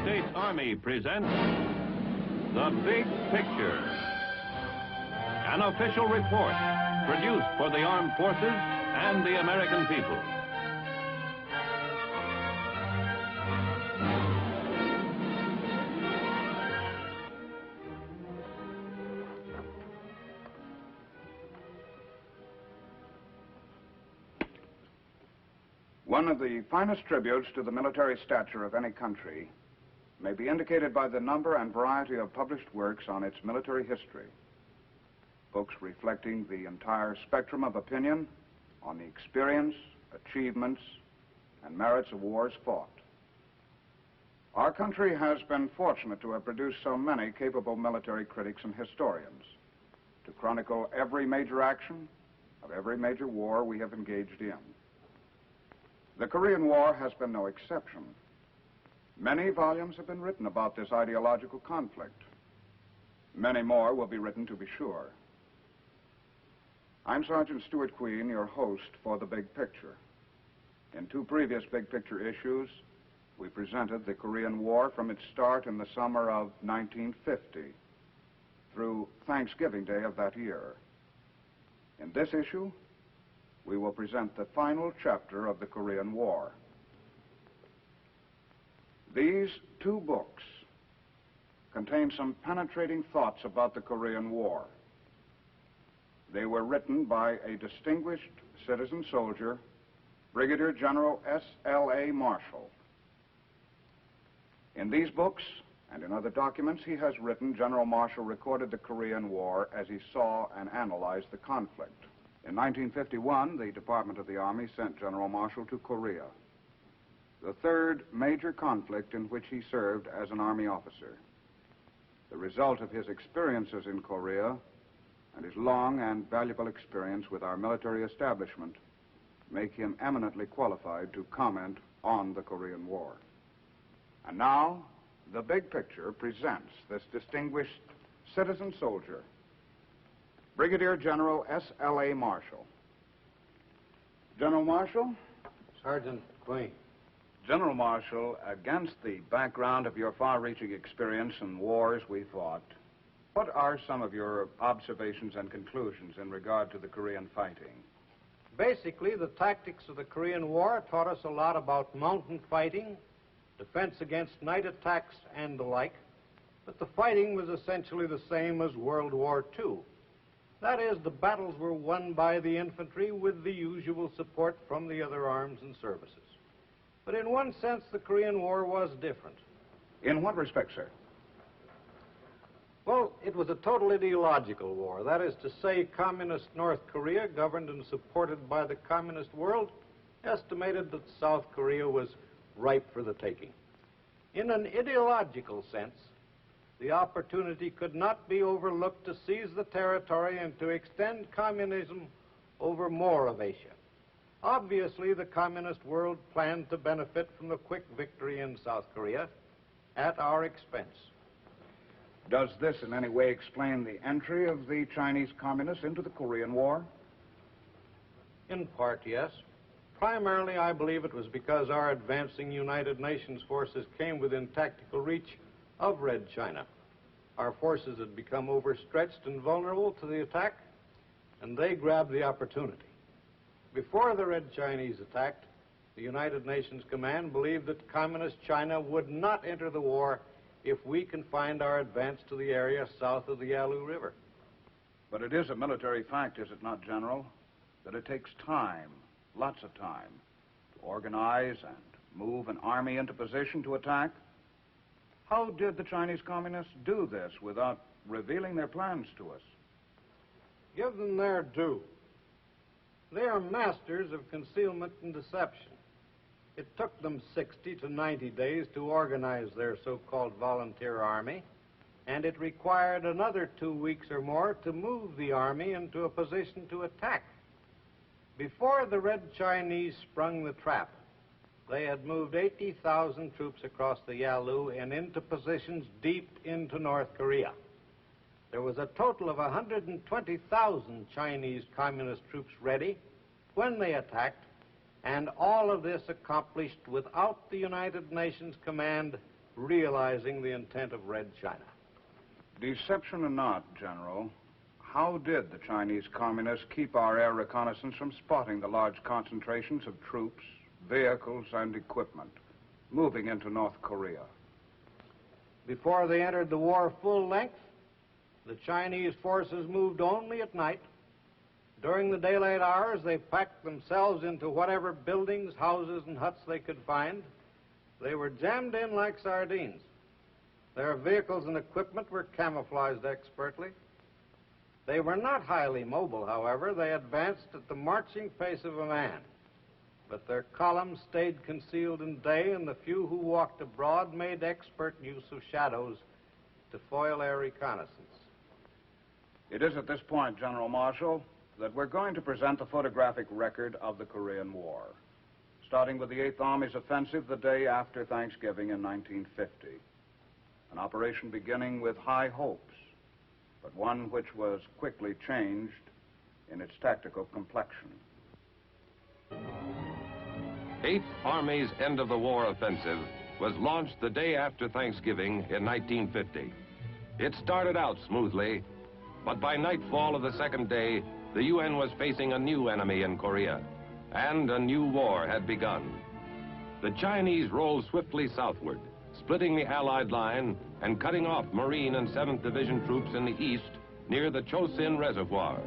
States Army presents The Big Picture, an official report produced for the armed forces and the American people. One of the finest tributes to the military stature of any country may be indicated by the number and variety of published works on its military history. Books reflecting the entire spectrum of opinion on the experience, achievements, and merits of wars fought. Our country has been fortunate to have produced so many capable military critics and historians to chronicle every major action of every major war we have engaged in. The Korean War has been no exception. Many volumes have been written about this ideological conflict. Many more will be written, to be sure. I'm Sergeant Stuart Queen, your host for The Big Picture. In two previous Big Picture issues, we presented the Korean War from its start in the summer of 1950 through Thanksgiving Day of that year. In this issue, we will present the final chapter of the Korean War. These two books contain some penetrating thoughts about the Korean War. They were written by a distinguished citizen soldier, Brigadier General S.L.A. Marshall. In these books and in other documents he has written, General Marshall recorded the Korean War as he saw and analyzed the conflict. In 1951, the Department of the Army sent General Marshall to Korea, the third major conflict in which he served as an Army officer. The result of his experiences in Korea and his long and valuable experience with our military establishment make him eminently qualified to comment on the Korean War. And now, The Big Picture presents this distinguished citizen soldier, Brigadier General S.L.A. Marshall. General Marshall? Sergeant Queen. General Marshall, against the background of your far-reaching experience in wars we fought, what are some of your observations and conclusions in regard to the Korean fighting? Basically, the tactics of the Korean War taught us a lot about mountain fighting, defense against night attacks, and the like, but the fighting was essentially the same as World War II. That is, the battles were won by the infantry with the usual support from the other arms and services. But in one sense, the Korean War was different. In what respect, sir? Well, it was a total ideological war. That is to say, communist North Korea, governed and supported by the communist world, estimated that South Korea was ripe for the taking. In an ideological sense, the opportunity could not be overlooked to seize the territory and to extend communism over more of Asia. Obviously, the communist world planned to benefit from the quick victory in South Korea at our expense. Does this in any way explain the entry of the Chinese communists into the Korean War? In part, yes. Primarily, I believe it was because our advancing United Nations forces came within tactical reach of Red China. Our forces had become overstretched and vulnerable to the attack, and they grabbed the opportunity. Before the Red Chinese attacked, the United Nations Command believed that Communist China would not enter the war if we confined our advance to the area south of the Yalu River. But it is a military fact, is it not, General, that it takes time, lots of time, to organize and move an army into position to attack? How did the Chinese communists do this without revealing their plans to us? Give them their due. They are masters of concealment and deception. It took them 60 to 90 days to organize their so-called volunteer army, and it required another 2 weeks or more to move the army into a position to attack. Before the Red Chinese sprung the trap, they had moved 80,000 troops across the Yalu and into positions deep into North Korea. There was a total of 120,000 Chinese communist troops ready when they attacked, and all of this accomplished without the United Nations Command realizing the intent of Red China. Deception or not, General, how did the Chinese communists keep our air reconnaissance from spotting the large concentrations of troops, vehicles, and equipment moving into North Korea? Before they entered the war full length, the Chinese forces moved only at night. During the daylight hours, they packed themselves into whatever buildings, houses, and huts they could find. They were jammed in like sardines. Their vehicles and equipment were camouflaged expertly. They were not highly mobile, however. They advanced at the marching pace of a man. But their columns stayed concealed in day, and the few who walked abroad made expert use of shadows to foil air reconnaissance. It is at this point, General Marshall, that we're going to present the photographic record of the Korean War, starting with the 8th Army's offensive the day after Thanksgiving in 1950. An operation beginning with high hopes, but one which was quickly changed in its tactical complexion. 8th Army's end-of-the-war offensive was launched the day after Thanksgiving in 1950. It started out smoothly, but by nightfall of the second day, the UN was facing a new enemy in Korea, and a new war had begun. The Chinese rolled swiftly southward, splitting the Allied line and cutting off Marine and 7th Division troops in the east near the Chosin Reservoir.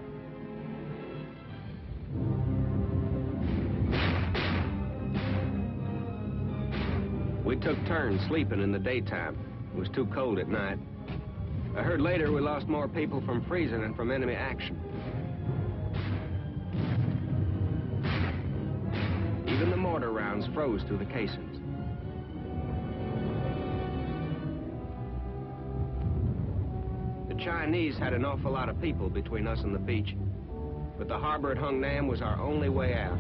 We took turns sleeping in the daytime. It was too cold at night. I heard later we lost more people from freezing than from enemy action. Even the mortar rounds froze through the casings. The Chinese had an awful lot of people between us and the beach, but the harbor at Hung Nam was our only way out.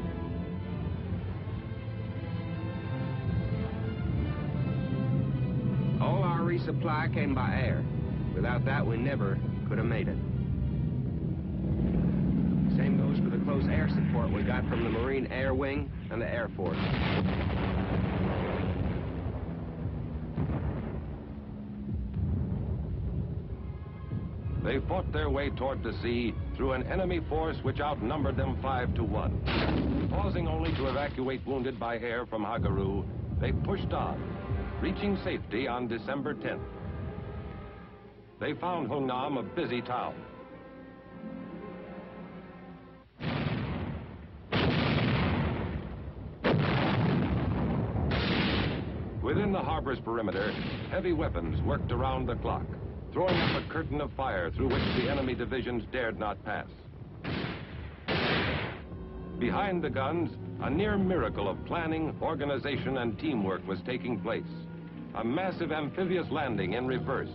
All our resupply came by air. Without that, we never could have made it. Same goes for the close air support we got from the Marine Air Wing and the Air Force. They fought their way toward the sea through an enemy force which outnumbered them 5 to 1. Pausing only to evacuate wounded by air from Hagaru, they pushed on, reaching safety on December 10th. They found Hungnam a busy town. Within the harbor's perimeter, heavy weapons worked around the clock, throwing up a curtain of fire through which the enemy divisions dared not pass. Behind the guns, a near miracle of planning, organization, and teamwork was taking place. A massive amphibious landing in reverse.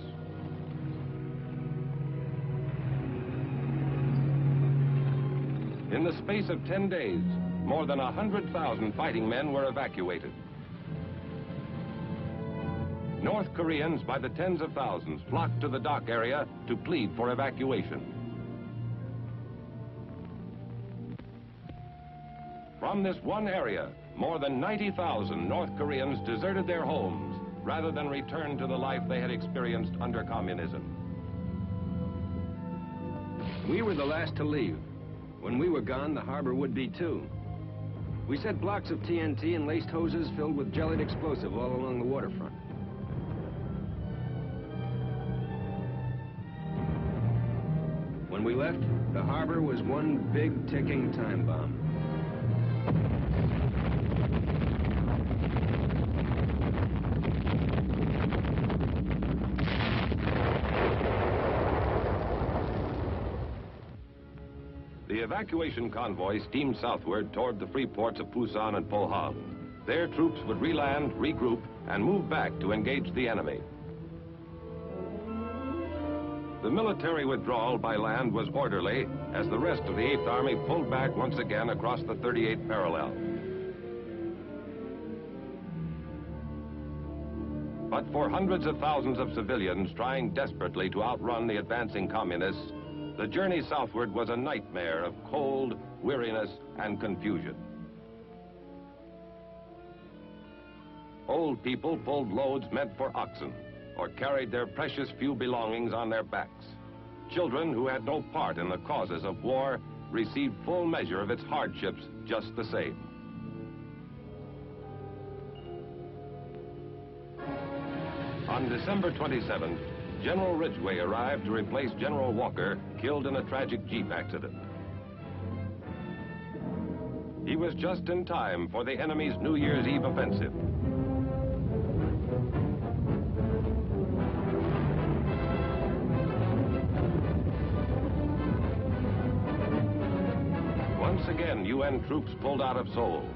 In the space of 10 days, more than 100,000 fighting men were evacuated. North Koreans, by the tens of thousands, flocked to the dock area to plead for evacuation. From this one area, more than 90,000 North Koreans deserted their homes rather than return to the life they had experienced under communism. We were the last to leave. When we were gone, the harbor would be too. We set blocks of TNT and laced hoses filled with jellied explosive all along the waterfront. When we left, the harbor was one big ticking time bomb. The evacuation convoy steamed southward toward the free ports of Pusan and Pohang. Their troops would reland, regroup, and move back to engage the enemy. The military withdrawal by land was orderly as the rest of the 8th Army pulled back once again across the 38th parallel. But for hundreds of thousands of civilians trying desperately to outrun the advancing communists, the journey southward was a nightmare of cold, weariness, and confusion. Old people pulled loads meant for oxen or carried their precious few belongings on their backs. Children who had no part in the causes of war received full measure of its hardships just the same. On December 27th, General Ridgway arrived to replace General Walker, killed in a tragic Jeep accident. He was just in time for the enemy's New Year's Eve offensive. Once again, UN troops pulled out of Seoul,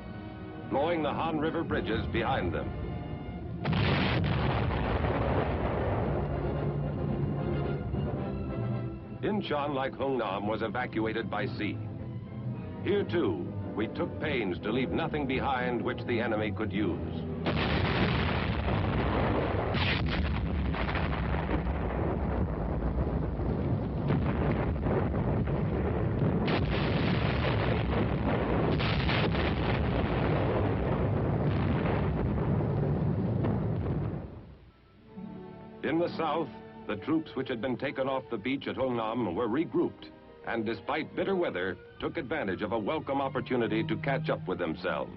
blowing the Han River bridges behind them. Incheon, like Hungnam, was evacuated by sea. Here, too, we took pains to leave nothing behind which the enemy could use. In the south, the troops which had been taken off the beach at Hungnam were regrouped, and despite bitter weather, took advantage of a welcome opportunity to catch up with themselves.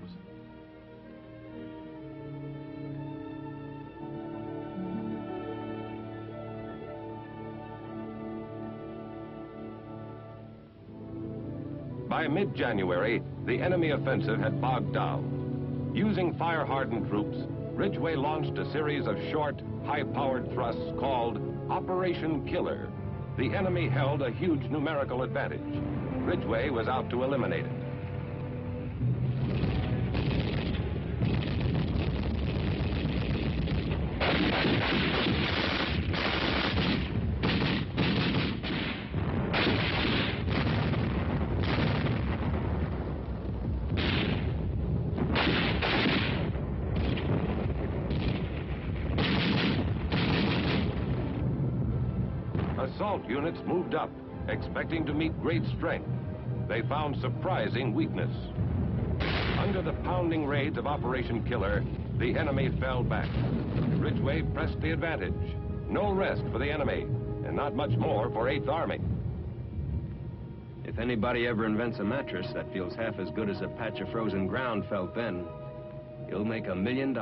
By mid-January, the enemy offensive had bogged down. Using fire-hardened troops, Ridgway launched a series of short, high-powered thrusts called Operation Killer. The enemy held a huge numerical advantage. Ridgway was out to eliminate it. Assault units moved up, expecting to meet great strength. They found surprising weakness. Under the pounding raids of Operation Killer, the enemy fell back. Ridgway pressed the advantage. No rest for the enemy, and not much more for 8th Army. If anybody ever invents a mattress that feels half as good as a patch of frozen ground felt then, he'll make $1 million.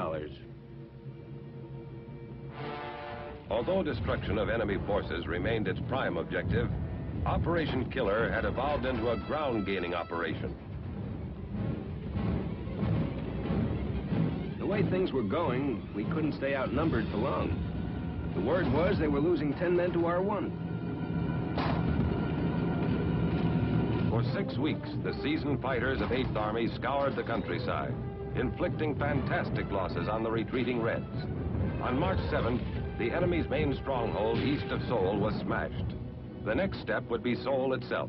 Although destruction of enemy forces remained its prime objective, Operation Killer had evolved into a ground-gaining operation. The way things were going, we couldn't stay outnumbered for long. The word was they were losing 10 men to our 1. For 6 weeks, the seasoned fighters of 8th Army scoured the countryside, inflicting fantastic losses on the retreating Reds. On March 7th, the enemy's main stronghold east of Seoul was smashed. The next step would be Seoul itself.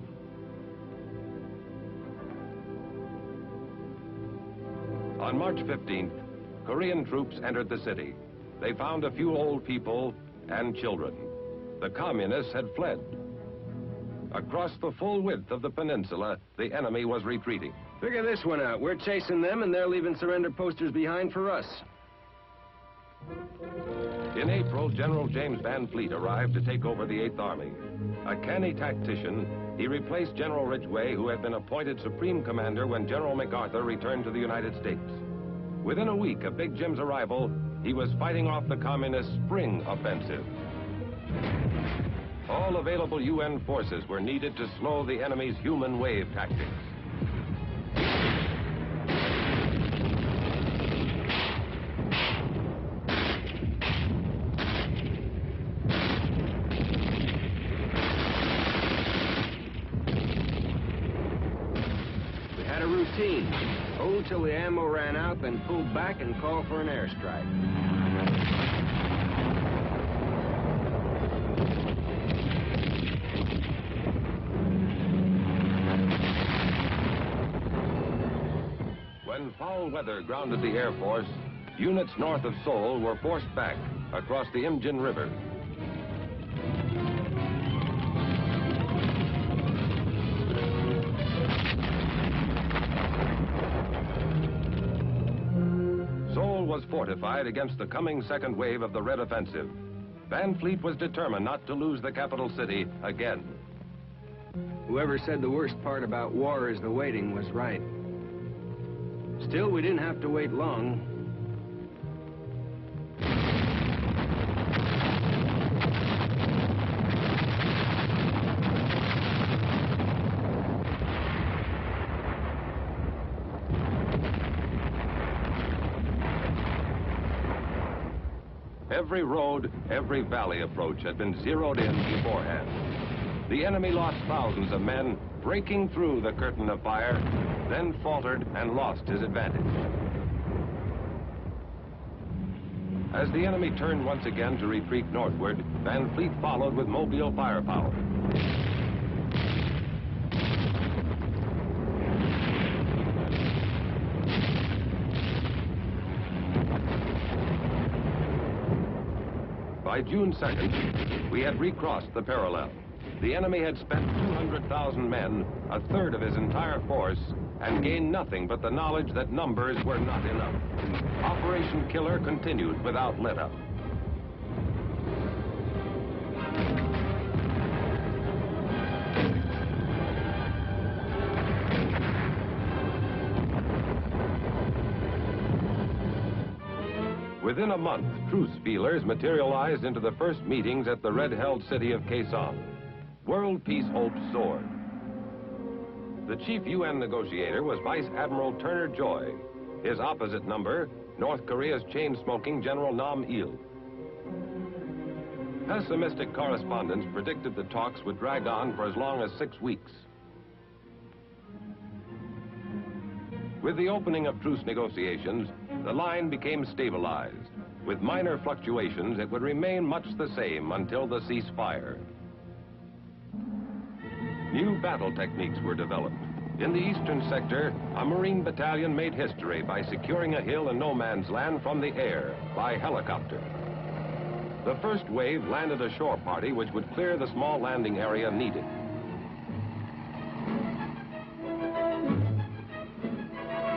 On March 15th, Korean troops entered the city. They found a few old people and children. The communists had fled. Across the full width of the peninsula, the enemy was retreating. Figure this one out. We're chasing them, and they're leaving surrender posters behind for us. In April, General James Van Fleet arrived to take over the 8th Army. A canny tactician, he replaced General Ridgway, who had been appointed Supreme Commander when General MacArthur returned to the United States. Within a week of Big Jim's arrival, he was fighting off the communist spring offensive. All available UN forces were needed to slow the enemy's human wave tactics. Hold till the ammo ran out, then pulled back and called for an airstrike. When foul weather grounded the Air Force, units north of Seoul were forced back across the Imjin River. was fortified against the coming second wave of the Red Offensive. Van Fleet was determined not to lose the capital city again. Whoever said the worst part about war is the waiting was right. Still, we didn't have to wait long. Every road, every valley approach had been zeroed in beforehand. The enemy lost thousands of men breaking through the curtain of fire, then faltered and lost his advantage. As the enemy turned once again to retreat northward, Van Fleet followed with mobile firepower. By June 2nd, we had recrossed the parallel. The enemy had spent 200,000 men, a third of his entire force, and gained nothing but the knowledge that numbers were not enough. Operation Killer continued without let-up. Within a month, truce feelers materialized into the first meetings at the red-held city of Khe Sanh. World peace hopes soared. The chief UN negotiator was Vice Admiral Turner Joy. His opposite number, North Korea's chain-smoking General Nam Il. Pessimistic correspondents predicted the talks would drag on for as long as 6 weeks. With the opening of truce negotiations, the line became stabilized. With minor fluctuations, it would remain much the same until the ceasefire. New battle techniques were developed. In the eastern sector, a Marine battalion made history by securing a hill in no man's land from the air by helicopter. The first wave landed a shore party which would clear the small landing area needed.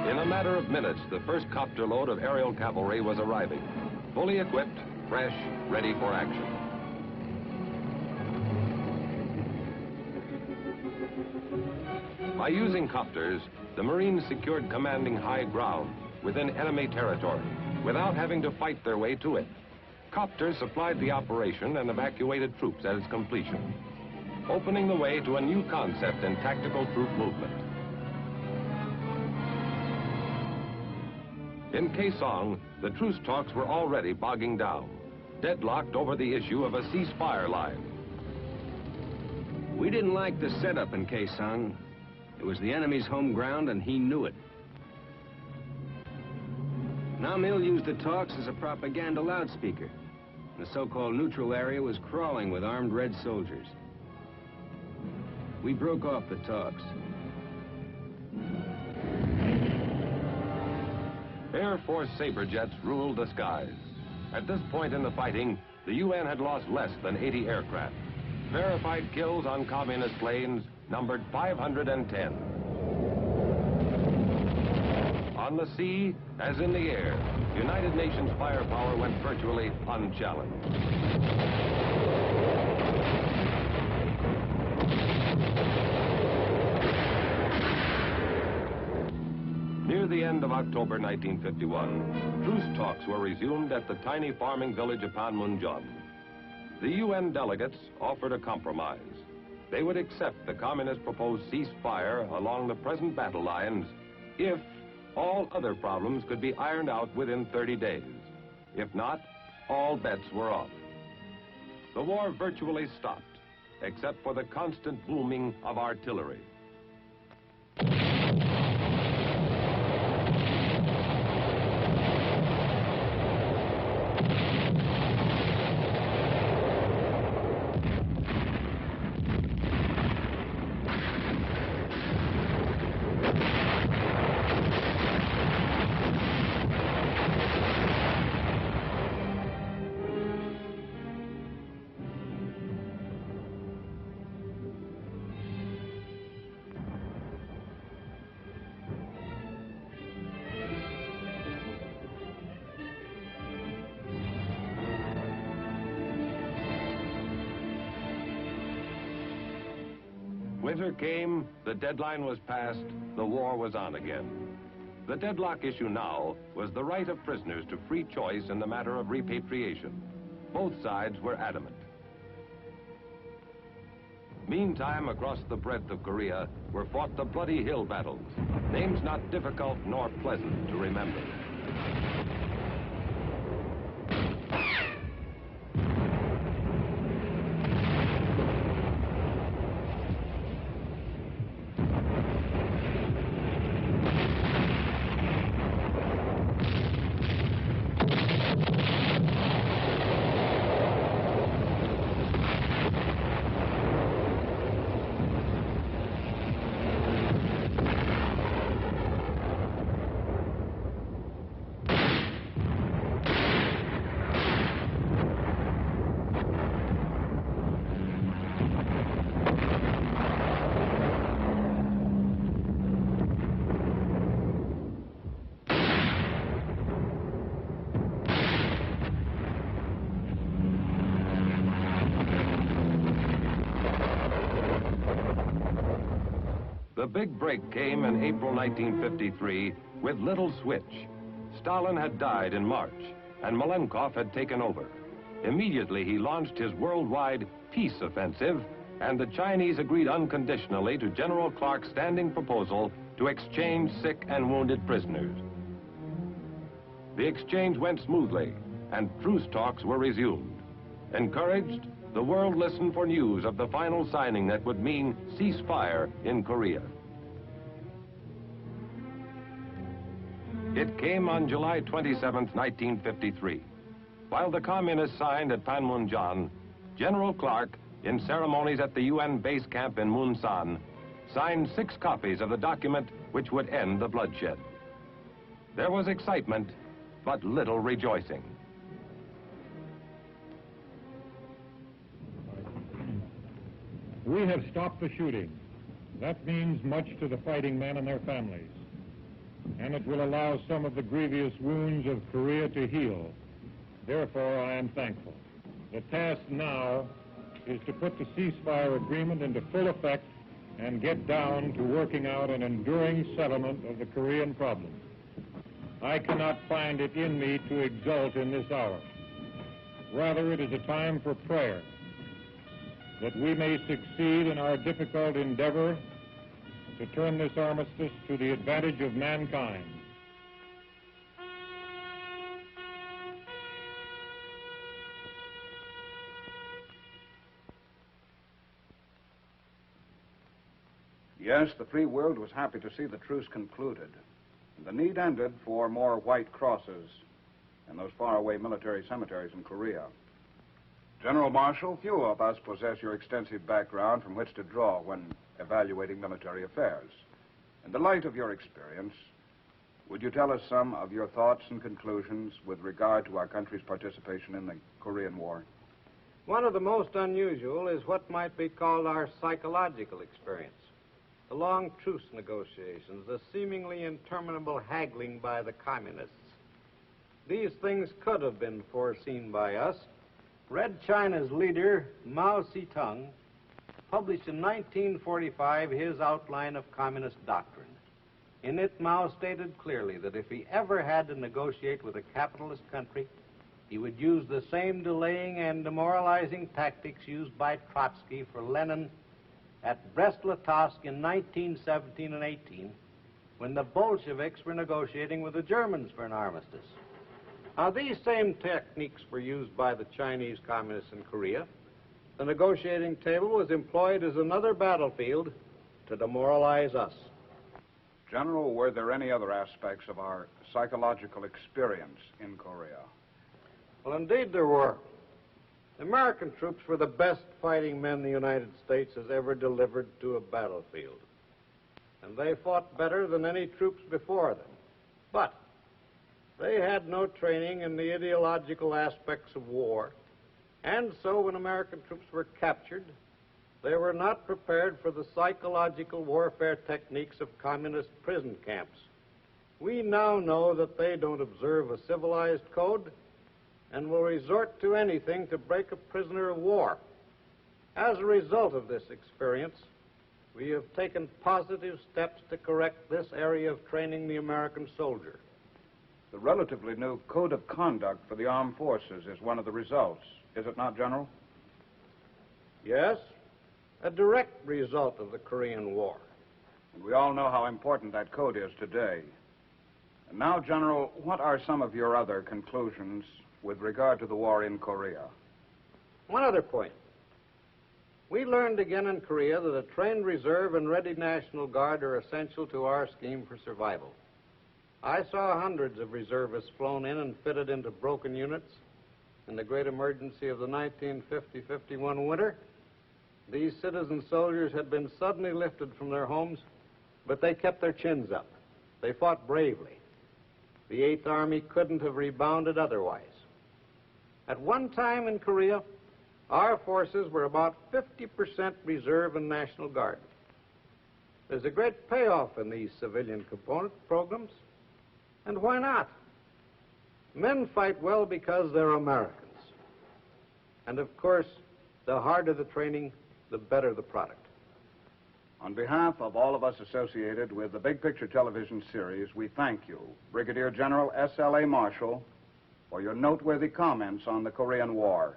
In a matter of minutes, the first copter load of aerial cavalry was arriving, fully equipped, fresh, ready for action. By using copters, the Marines secured commanding high ground within enemy territory without having to fight their way to it. Copters supplied the operation and evacuated troops at its completion, opening the way to a new concept in tactical troop movement. In Khe Sanh, the truce talks were already bogging down, deadlocked over the issue of a ceasefire line. We didn't like the setup in Khe Sanh. It was the enemy's home ground, and he knew it. Nam Il used the talks as a propaganda loudspeaker. The so-called neutral area was crawling with armed red soldiers. We broke off the talks. Air Force Sabre jets ruled the skies. At this point in the fighting, the UN had lost less than 80 aircraft. Verified kills on communist planes numbered 510. On the sea, as in the air, United Nations firepower went virtually unchallenged. Near the end of October 1951, truce talks were resumed at the tiny farming village of Panmunjom. The UN delegates offered a compromise. They would accept the communist proposed ceasefire along the present battle lines if all other problems could be ironed out within 30 days. If not, all bets were off. The war virtually stopped, except for the constant booming of artillery. Winter came, the deadline was passed, the war was on again. The deadlock issue now was the right of prisoners to free choice in the matter of repatriation. Both sides were adamant. Meantime, across the breadth of Korea were fought the Bloody Hill battles, names not difficult nor pleasant to remember. The big break came in April 1953 with little switch. Stalin had died in March, and Malenkov had taken over. Immediately, he launched his worldwide peace offensive, and the Chinese agreed unconditionally to General Clark's standing proposal to exchange sick and wounded prisoners. The exchange went smoothly, and truce talks were resumed. Encouraged, the world listened for news of the final signing that would mean ceasefire in Korea. It came on July 27, 1953. While the communists signed at Panmunjom, General Clark, in ceremonies at the UN base camp in Munsan, signed 6 copies of the document which would end the bloodshed. There was excitement, but little rejoicing. We have stopped the shooting. That means much to the fighting men and their families. And it will allow some of the grievous wounds of Korea to heal. Therefore, I am thankful. The task now is to put the ceasefire agreement into full effect and get down to working out an enduring settlement of the Korean problem. I cannot find it in me to exult in this hour. Rather, it is a time for prayer, that we may succeed in our difficult endeavor to turn this armistice to the advantage of mankind. Yes, the free world was happy to see the truce concluded. The need ended for more white crosses in those faraway military cemeteries in Korea. General Marshall, few of us possess your extensive background from which to draw when evaluating military affairs. In the light of your experience, would you tell us some of your thoughts and conclusions with regard to our country's participation in the Korean War? One of the most unusual is what might be called our psychological experience. The long truce negotiations, the seemingly interminable haggling by the communists. These things could have been foreseen by us. Red China's leader, Mao Zedong, published in 1945 his outline of communist doctrine. In it, Mao stated clearly that if he ever had to negotiate with a capitalist country, he would use the same delaying and demoralizing tactics used by Trotsky for Lenin at Brest-Litovsk in 1917 and 18, when the Bolsheviks were negotiating with the Germans for an armistice. Now, these same techniques were used by the Chinese communists in Korea. The negotiating table was employed as another battlefield to demoralize us. General, were there any other aspects of our psychological experience in Korea? Well, indeed there were. The American troops were the best fighting men the United States has ever delivered to a battlefield. And they fought better than any troops before them. But they had no training in the ideological aspects of war. And so when American troops were captured, they were not prepared for the psychological warfare techniques of communist prison camps. We now know that they don't observe a civilized code and will resort to anything to break a prisoner of war. As a result of this experience, We have taken positive steps to correct this area of training the American soldier. The relatively new Code of Conduct for the Armed Forces is one of the results, is it not, General? Yes, a direct result of the Korean War. And we all know how important that code is today. And now, General, what are some of your other conclusions with regard to the war in Korea? One other point. We learned again in Korea that a trained reserve and ready National Guard are essential to our scheme for survival. I saw hundreds of reservists flown in and fitted into broken units. In the great emergency of the 1950-51 winter, these citizen soldiers had been suddenly lifted from their homes, but they kept their chins up. They fought bravely. The 8th Army couldn't have rebounded otherwise. At one time in Korea, our forces were about 50% reserve and National Guard. There's a great payoff in these civilian component programs. And why not? Men fight well because they're Americans. And of course, the harder the training, the better the product. On behalf of all of us associated with the Big Picture television series, we thank you, Brigadier General S.L.A. Marshall, for your noteworthy comments on the Korean War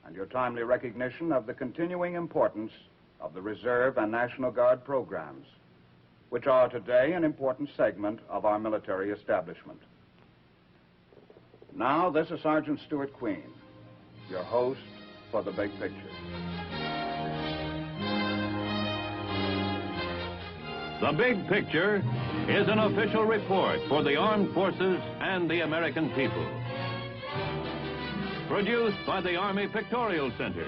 and your timely recognition of the continuing importance of the Reserve and National Guard programs, which are today an important segment of our military establishment. Now, this is Sergeant Stuart Queen, your host for the Big Picture. The Big Picture is an official report for the armed forces and the American people. Produced by the Army Pictorial Center.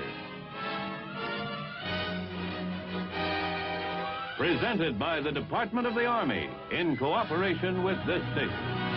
Presented by the Department of the Army in cooperation with this station.